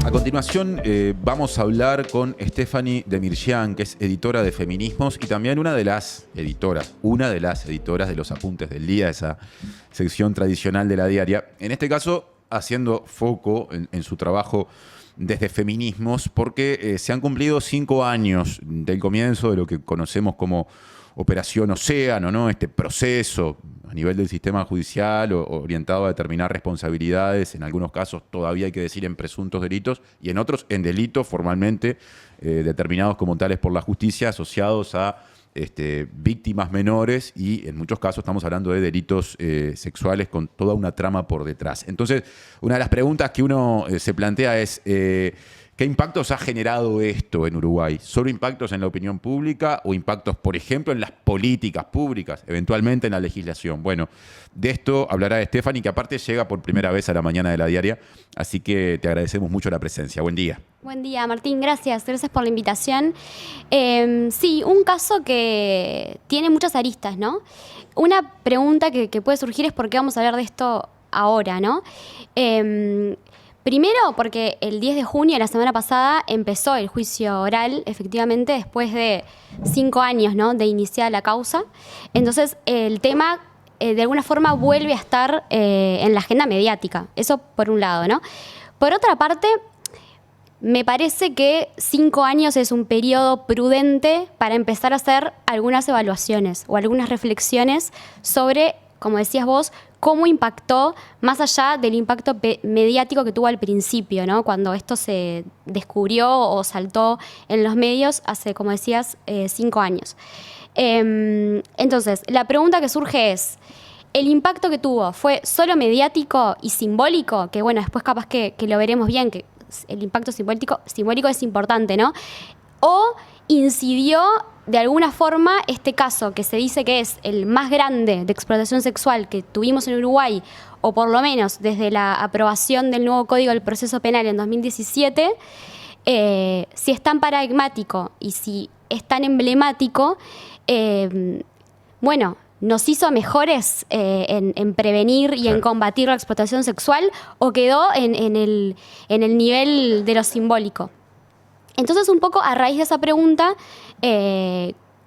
A continuación vamos a hablar con Stephanie Demirjian, que es editora de Feminismos y también una de las editoras de los Apuntes del Día, esa sección tradicional de la diaria. En este caso, haciendo foco en su trabajo desde Feminismos, porque se han cumplido 5 años del comienzo de lo que conocemos como Operación Océano, ¿no? Este proceso a nivel del sistema judicial orientado a determinar responsabilidades, en algunos casos todavía hay que decir en presuntos delitos y en otros en delitos formalmente determinados como tales por la justicia, asociados a víctimas menores y en muchos casos estamos hablando de delitos sexuales con toda una trama por detrás. Entonces, una de las preguntas que uno se plantea es ¿qué impactos ha generado esto en Uruguay? ¿Solo impactos en la opinión pública o impactos, por ejemplo, en las políticas públicas, eventualmente en la legislación? Bueno, de esto hablará Stephanie, que aparte llega por primera vez a la mañana de la diaria, así que te agradecemos mucho la presencia. Buen día. Buen día, Martín. Gracias por la invitación. Sí, un caso que tiene muchas aristas, ¿no? Una pregunta que puede surgir es por qué vamos a hablar de esto ahora, ¿no? Primero, porque el 10 de junio, la semana pasada, empezó el juicio oral, efectivamente, después de 5 años, ¿no?, de iniciar la causa. Entonces, el tema, de alguna forma, vuelve a estar en la agenda mediática. Eso por un lado, ¿no? Por otra parte, me parece que 5 años es un periodo prudente para empezar a hacer algunas evaluaciones o algunas reflexiones sobre, como decías vos, cómo impactó, más allá del impacto mediático que tuvo al principio, ¿no? Cuando esto se descubrió o saltó en los medios hace, como decías, 5 años. Entonces, la pregunta que surge es, ¿el impacto que tuvo fue solo mediático y simbólico? Que bueno, después capaz que lo veremos bien, que el impacto simbólico es importante, ¿no? ¿O incidió de alguna forma este caso, que se dice que es el más grande de explotación sexual que tuvimos en Uruguay, o por lo menos desde la aprobación del nuevo Código del Proceso Penal en 2017, si es tan paradigmático y si es tan emblemático, bueno, nos hizo mejores en prevenir y en combatir la explotación sexual, o quedó en el nivel de lo simbólico? Entonces, un poco a raíz de esa pregunta,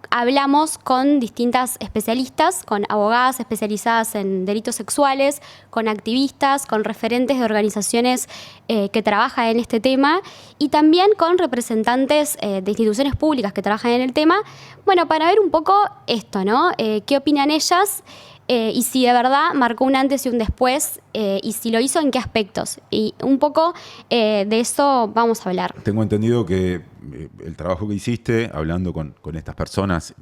hablamos con distintas especialistas, con abogadas especializadas en delitos sexuales, con activistas, con referentes de organizaciones que trabajan en este tema y también con representantes de instituciones públicas que trabajan en el tema, bueno, para ver un poco esto, ¿no? ¿Qué opinan ellas? Y si de verdad marcó un antes y un después, y si lo hizo, en qué aspectos. Y un poco de eso vamos a hablar. Tengo entendido que el trabajo que hiciste, hablando con estas personas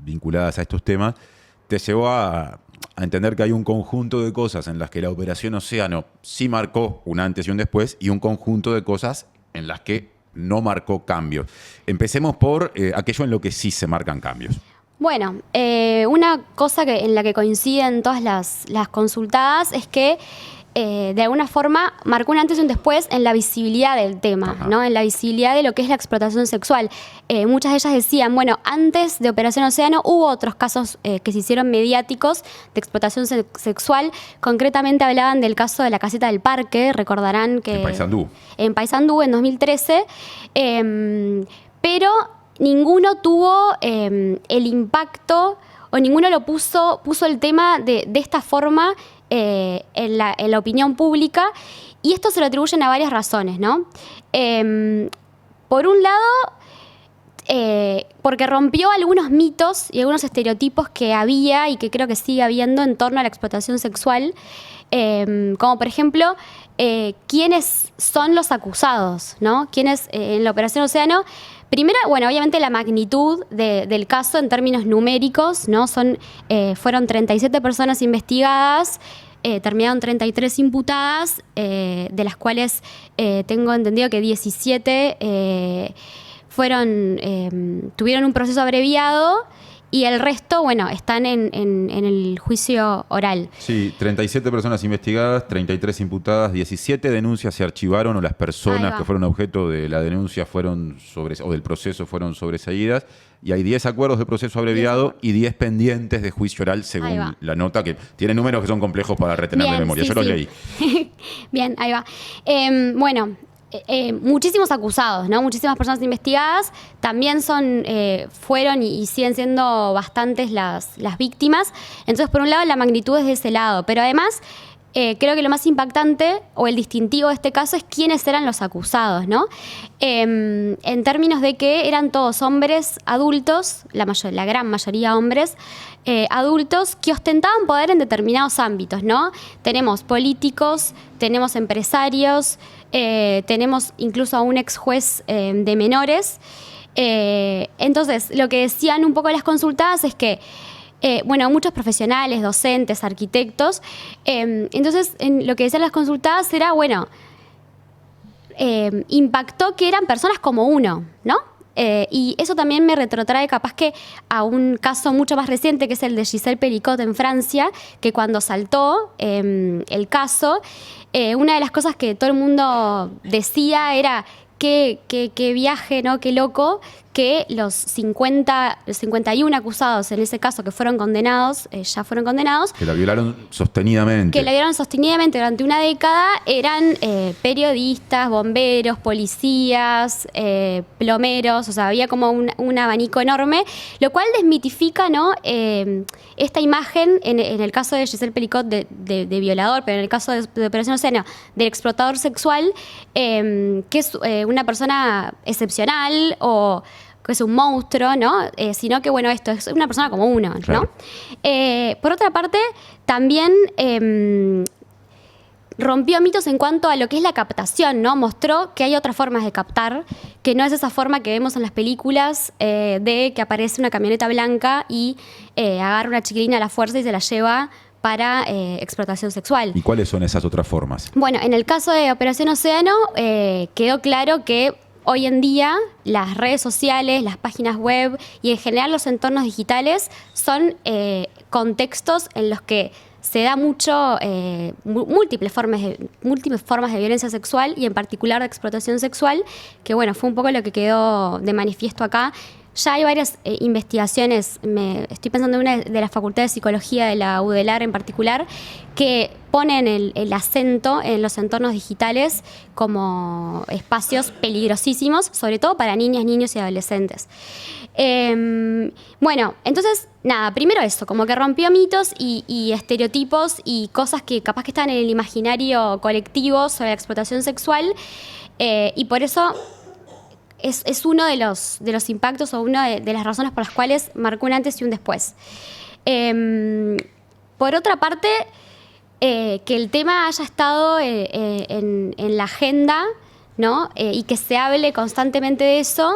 vinculadas a estos temas, te llevó a entender que hay un conjunto de cosas en las que la Operación Océano sí marcó un antes y un después, y un conjunto de cosas en las que no marcó cambios. Empecemos por aquello en lo que sí se marcan cambios. Bueno, una cosa en la que coinciden todas las consultadas es que de alguna forma marcó un antes y un después en la visibilidad del tema, ¿no? En la visibilidad de lo que es la explotación sexual. Muchas de ellas decían, bueno, antes de Operación Océano hubo otros casos que se hicieron mediáticos de explotación sexual. Concretamente hablaban del caso de la Caseta del Parque, recordarán que... En Paysandú, en 2013. Pero ninguno tuvo el impacto, o ninguno lo puso el tema de esta forma en la opinión pública, y esto se lo atribuyen a varias razones, ¿no? Por un lado, porque rompió algunos mitos y algunos estereotipos que había y que creo que sigue habiendo en torno a la explotación sexual, como por ejemplo, quiénes son los acusados, ¿no? Quiénes en la Operación Océano. Primero, bueno, obviamente la magnitud del caso en términos numéricos, ¿no? Fueron 37 personas investigadas, terminaron 33 imputadas, de las cuales tengo entendido que 17 tuvieron un proceso abreviado, y el resto, bueno, están en el juicio oral. Sí, 37 personas investigadas, 33 imputadas, 17 denuncias se archivaron, o las personas que fueron objeto de la denuncia o del proceso fueron sobreseídas, y hay 10 acuerdos de proceso abreviado y 10 pendientes de juicio oral, según la nota, que tiene números que son complejos para retener de memoria. Yo los leí. Bien, ahí va. Bueno, muchísimos acusados, ¿no? Muchísimas personas investigadas. También fueron y siguen siendo bastantes las víctimas. Entonces, por un lado, la magnitud es de ese lado. Pero además, creo que lo más impactante o el distintivo de este caso es quiénes eran los acusados, ¿no? En términos de que eran todos hombres adultos, la gran mayoría hombres adultos que ostentaban poder en determinados ámbitos, ¿no? Tenemos políticos, tenemos empresarios, tenemos incluso a un ex juez de menores. Entonces, lo que decían un poco las consultadas es que muchos profesionales, docentes, arquitectos. Entonces, lo que decían las consultadas era, impactó que eran personas como uno, ¿no? Y eso también me retrotrae capaz que a un caso mucho más reciente, que es el de Giselle Pelicot en Francia, que cuando saltó el caso, una de las cosas que todo el mundo decía era qué viaje, ¿no? Qué loco que los 51 acusados en ese caso que fueron condenados, ya fueron condenados. Que la violaron sostenidamente. Durante una década, eran periodistas, bomberos, policías, plomeros, o sea, había como un abanico enorme, lo cual desmitifica, ¿no? Esta imagen, en el caso de Giselle Pelicot de violador, pero en el caso de Operación Océano, del explotador sexual, que es una persona excepcional o que es un monstruo, ¿no? Sino que, esto es una persona como uno, ¿no? Claro. Por otra parte, también rompió mitos en cuanto a lo que es la captación, ¿no? Mostró que hay otras formas de captar, que no es esa forma que vemos en las películas de que aparece una camioneta blanca y agarra una chiquilina a la fuerza y se la lleva para explotación sexual. ¿Y cuáles son esas otras formas? Bueno, en el caso de Operación Océano, quedó claro que hoy en día las redes sociales, las páginas web y en general los entornos digitales son contextos en los que se da mucho múltiples formas de violencia sexual y en particular de explotación sexual, que fue un poco lo que quedó de manifiesto acá. Ya hay varias investigaciones, estoy pensando en una de las facultades de psicología de la UDELAR en particular, que ponen el acento en los entornos digitales como espacios peligrosísimos, sobre todo para niñas, niños y adolescentes. Entonces, nada, primero eso, como que rompió mitos y estereotipos y cosas que capaz que están en el imaginario colectivo sobre la explotación sexual, y por eso es uno de los impactos o una de las razones por las cuales marcó un antes y un después. Por otra parte, que el tema haya estado en la agenda, ¿no? Y que se hable constantemente de eso,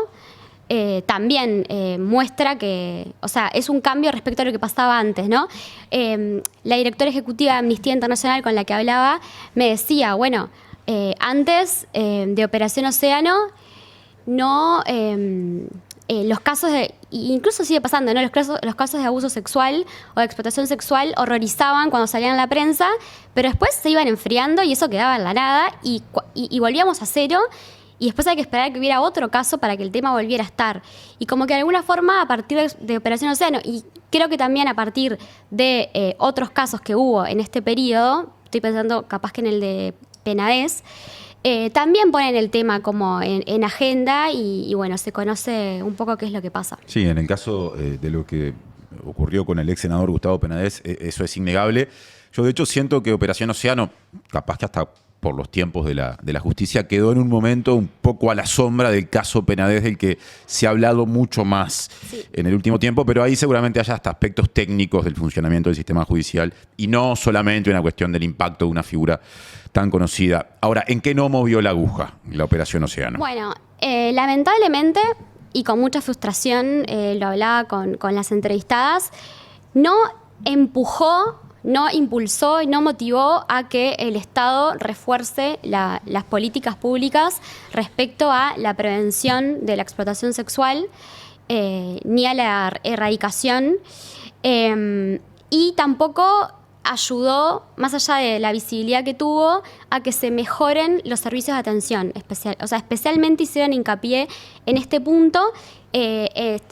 también muestra que, o sea, es un cambio respecto a lo que pasaba antes, ¿no? La directora ejecutiva de Amnistía Internacional con la que hablaba me decía, antes de Operación Océano, no, los casos incluso sigue pasando, ¿no? Los casos de abuso sexual o de explotación sexual horrorizaban cuando salían en la prensa, pero después se iban enfriando y eso quedaba en la nada y volvíamos a cero, y después hay que esperar que hubiera otro caso para que el tema volviera a estar. Y como que de alguna forma, a partir de Operación Océano, y creo que también a partir de otros casos que hubo en este periodo, estoy pensando capaz que en el de Penades, también ponen el tema como en agenda y se conoce un poco qué es lo que pasa. Sí, en el caso de lo que ocurrió con el ex senador Gustavo Penades, eso es innegable. Yo de hecho siento que Operación Océano, capaz que hasta por los tiempos de la justicia, quedó en un momento un poco a la sombra del caso Penades, del que se ha hablado mucho más en el último tiempo, pero ahí seguramente haya hasta aspectos técnicos del funcionamiento del sistema judicial y no solamente una cuestión del impacto de una figura tan conocida. Ahora, ¿en qué no movió la aguja la Operación Océano? Lamentablemente, y con mucha frustración, lo hablaba con las entrevistadas, no empujó, no impulsó y no motivó a que el Estado refuerce las políticas públicas respecto a la prevención de la explotación sexual, ni a la erradicación, y tampoco ayudó, más allá de la visibilidad que tuvo, a que se mejoren los servicios de atención especial. O sea, especialmente hicieron hincapié en este punto.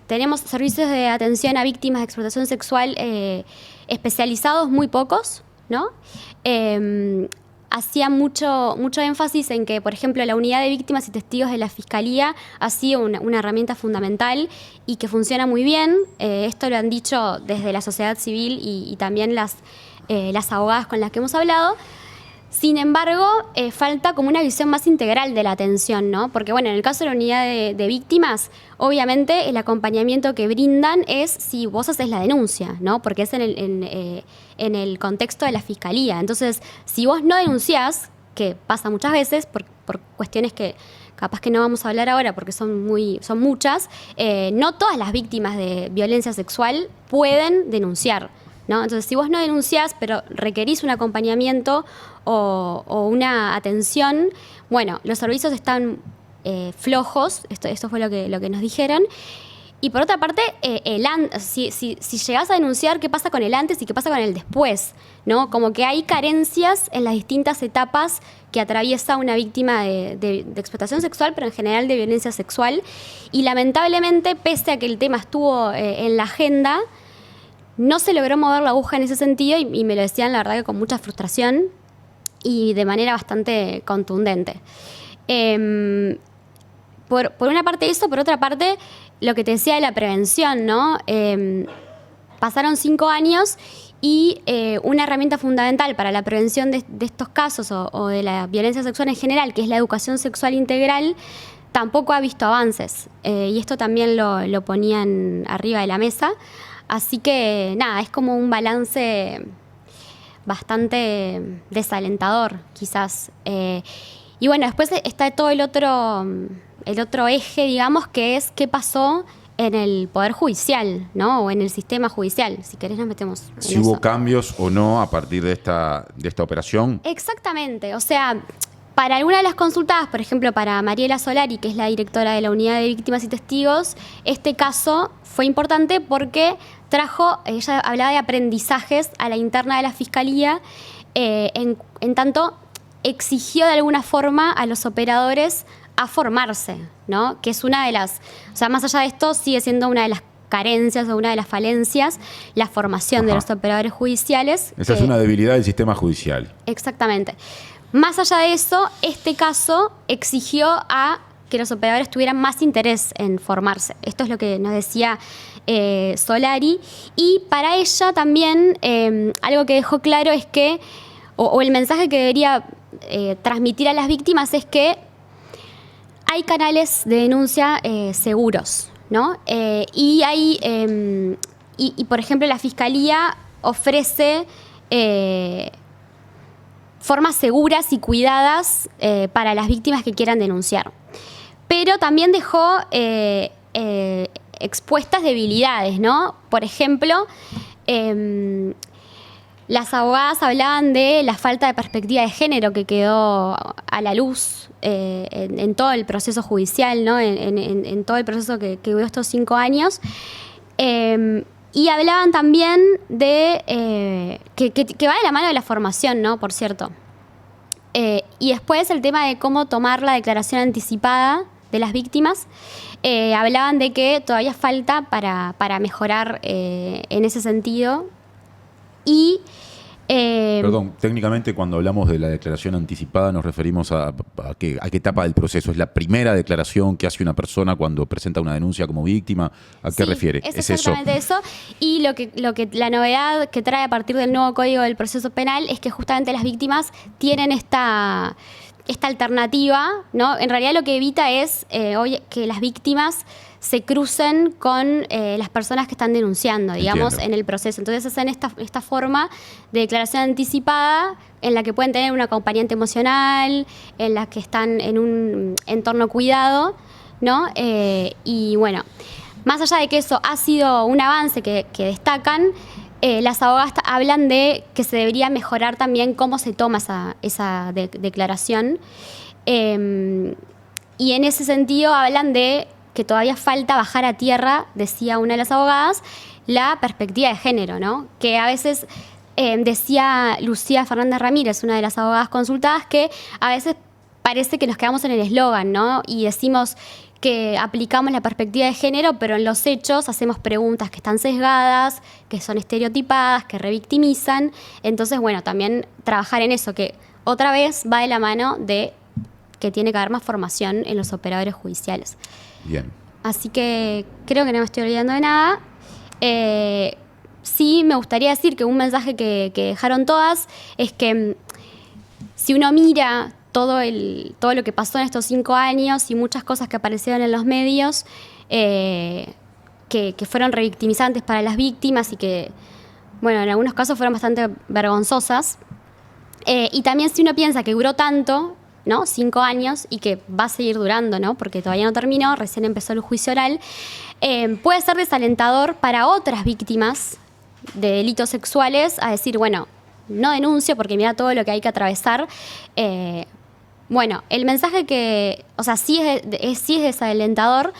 Tenemos servicios de atención a víctimas de explotación sexual especializados muy pocos, ¿no? hacía mucho énfasis en que, por ejemplo, la unidad de víctimas y testigos de la Fiscalía ha sido una herramienta fundamental y que funciona muy bien. Esto lo han dicho desde la sociedad civil y también las abogadas con las que hemos hablado. Sin embargo, falta como una visión más integral de la atención, ¿no? Porque, bueno, en el caso de la unidad de víctimas, obviamente el acompañamiento que brindan es si vos haces la denuncia, ¿no? Porque es en el contexto de la Fiscalía. Entonces, si vos no denunciás, que pasa muchas veces por cuestiones que capaz que no vamos a hablar ahora porque son muchas, no todas las víctimas de violencia sexual pueden denunciar, ¿no? Entonces, si vos no denunciás, pero requerís un acompañamiento o una atención, bueno, los servicios están flojos, esto fue lo que nos dijeron. Y por otra parte, si llegás a denunciar, ¿qué pasa con el antes y qué pasa con el después? ¿No? Como que hay carencias en las distintas etapas que atraviesa una víctima de explotación sexual, pero en general de violencia sexual. Y lamentablemente, pese a que el tema estuvo en la agenda, no se logró mover la aguja en ese sentido y me lo decían, la verdad, que con mucha frustración y de manera bastante contundente. Por una parte eso, por otra parte, lo que te decía de la prevención, ¿no? Pasaron 5 años y una herramienta fundamental para la prevención de estos casos o de la violencia sexual en general, que es la educación sexual integral, tampoco ha visto avances. Y esto también lo ponían arriba de la mesa. Así que, nada, es como un balance bastante desalentador, quizás. Y bueno, después está todo el otro eje, digamos, que es qué pasó en el Poder Judicial, ¿no? O en el sistema judicial. Si querés nos metemos en si hubo cambios o no a partir de esta operación. Exactamente. O sea, para alguna de las consultadas, por ejemplo, para Mariela Solari, que es la directora de la Unidad de Víctimas y Testigos, este caso fue importante porque ella hablaba de aprendizajes a la interna de la Fiscalía, en tanto exigió de alguna forma a los operadores a formarse, ¿no? Que es una de las, o sea, más allá de esto, sigue siendo una de las carencias o una de las falencias, la formación de los operadores judiciales. Esa es una debilidad del sistema judicial. Exactamente. Más allá de eso, este caso exigió a que los operadores tuvieran más interés en formarse. Esto es lo que nos decía Solari. Y para ella también, algo que dejó claro es que, o el mensaje que debería transmitir a las víctimas es que hay canales de denuncia seguros, ¿no? Y hay, por ejemplo, la Fiscalía ofrece formas seguras y cuidadas para las víctimas que quieran denunciar. Pero también dejó expuestas debilidades, ¿no? Por ejemplo, las abogadas hablaban de la falta de perspectiva de género que quedó a la luz en todo el proceso judicial, ¿no? En todo el proceso que duró estos 5 años. Y hablaban también de que va de la mano de la formación, ¿no? Por cierto. Y después el tema de cómo tomar la declaración anticipada de las víctimas. Hablaban de que todavía falta para mejorar en ese sentido. Y perdón, técnicamente cuando hablamos de la declaración anticipada nos referimos a qué etapa del proceso. ¿Es la primera declaración que hace una persona cuando presenta una denuncia como víctima? ¿A qué refiere? Es exactamente eso. Y la novedad que trae a partir del nuevo Código del Proceso Penal es que justamente las víctimas tienen esta alternativa, ¿no? En realidad lo que evita es que las víctimas se crucen con las personas que están denunciando, digamos, en el proceso. Entonces hacen esta forma de declaración anticipada en la que pueden tener un acompañante emocional, en la que están en un entorno cuidado, ¿no? Y bueno, más allá de que eso ha sido un avance que destacan, las abogadas hablan de que se debería mejorar también cómo se toma esa declaración. Y en ese sentido hablan de que todavía falta bajar a tierra, decía una de las abogadas, la perspectiva de género, ¿no? Que a veces, decía Lucía Fernández Ramírez, una de las abogadas consultadas, que a veces parece que nos quedamos en el eslogan, ¿no? Y decimos que aplicamos la perspectiva de género, pero en los hechos hacemos preguntas que están sesgadas, que son estereotipadas, que revictimizan. Entonces, bueno, también trabajar en eso, que otra vez va de la mano de que tiene que haber más formación en los operadores judiciales. Bien. Así que creo que no me estoy olvidando de nada. Sí me gustaría decir que un mensaje que dejaron todas es que si uno mira todo lo que pasó en estos 5 años y muchas cosas que aparecieron en los medios que fueron revictimizantes para las víctimas y que, bueno, en algunos casos fueron bastante vergonzosas. Y también si uno piensa que duró tanto, ¿no? 5 años y que va a seguir durando, ¿no? Porque todavía no terminó, recién empezó el juicio oral, puede ser desalentador para otras víctimas de delitos sexuales a decir, bueno, no denuncio porque mira todo lo que hay que atravesar. Bueno, el mensaje que, o sea, sí es desalentador.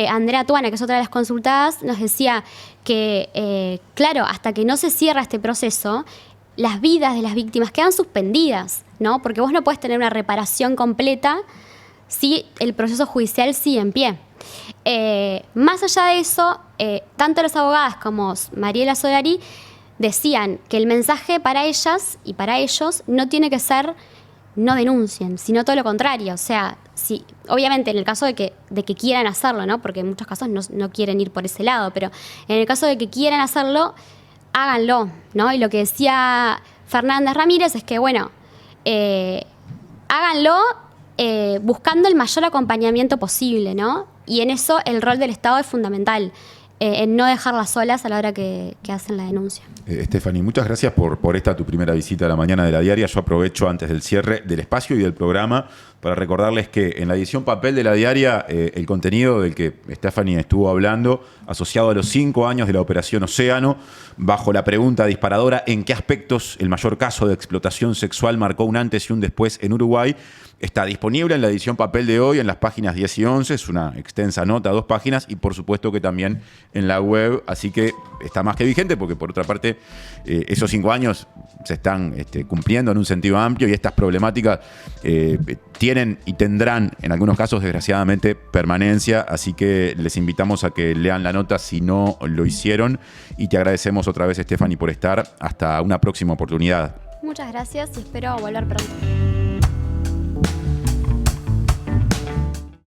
Andrea Tuana, que es otra de las consultadas, nos decía que, claro, hasta que no se cierra este proceso, las vidas de las víctimas quedan suspendidas, ¿no? Porque vos no podés tener una reparación completa si el proceso judicial sigue en pie. Más allá de eso, tanto las abogadas como Mariela Solari decían que el mensaje para ellas y para ellos no tiene que ser no denuncien, sino todo lo contrario. O sea, si, obviamente en el caso de que quieran hacerlo, ¿no? Porque en muchos casos no quieren ir por ese lado, pero en el caso de que quieran hacerlo, háganlo, ¿no? Y lo que decía Fernández Ramírez es que, bueno, háganlo buscando el mayor acompañamiento posible, ¿no? Y en eso el rol del Estado es fundamental, en no dejarlas solas a la hora que hacen la denuncia. Stephanie, muchas gracias por esta tu primera visita a la mañana de La Diaria. Yo aprovecho antes del cierre del espacio y del programa para recordarles que en la edición papel de La Diaria, el contenido del que Stephanie estuvo hablando, asociado a los 5 años de la Operación Océano, bajo la pregunta disparadora ¿en qué aspectos el mayor caso de explotación sexual marcó un antes y un después en Uruguay?, está disponible en la edición papel de hoy, en las páginas 10 y 11. Es una extensa nota, 2 páginas, y por supuesto que también en la web. Así que está más que vigente porque, por otra parte, esos 5 años se están cumpliendo en un sentido amplio y estas problemáticas tienen y tendrán, en algunos casos, desgraciadamente, permanencia. Así que les invitamos a que lean la nota si no lo hicieron. Y te agradecemos otra vez, Stephanie, por estar. Hasta una próxima oportunidad. Muchas gracias y espero volver pronto.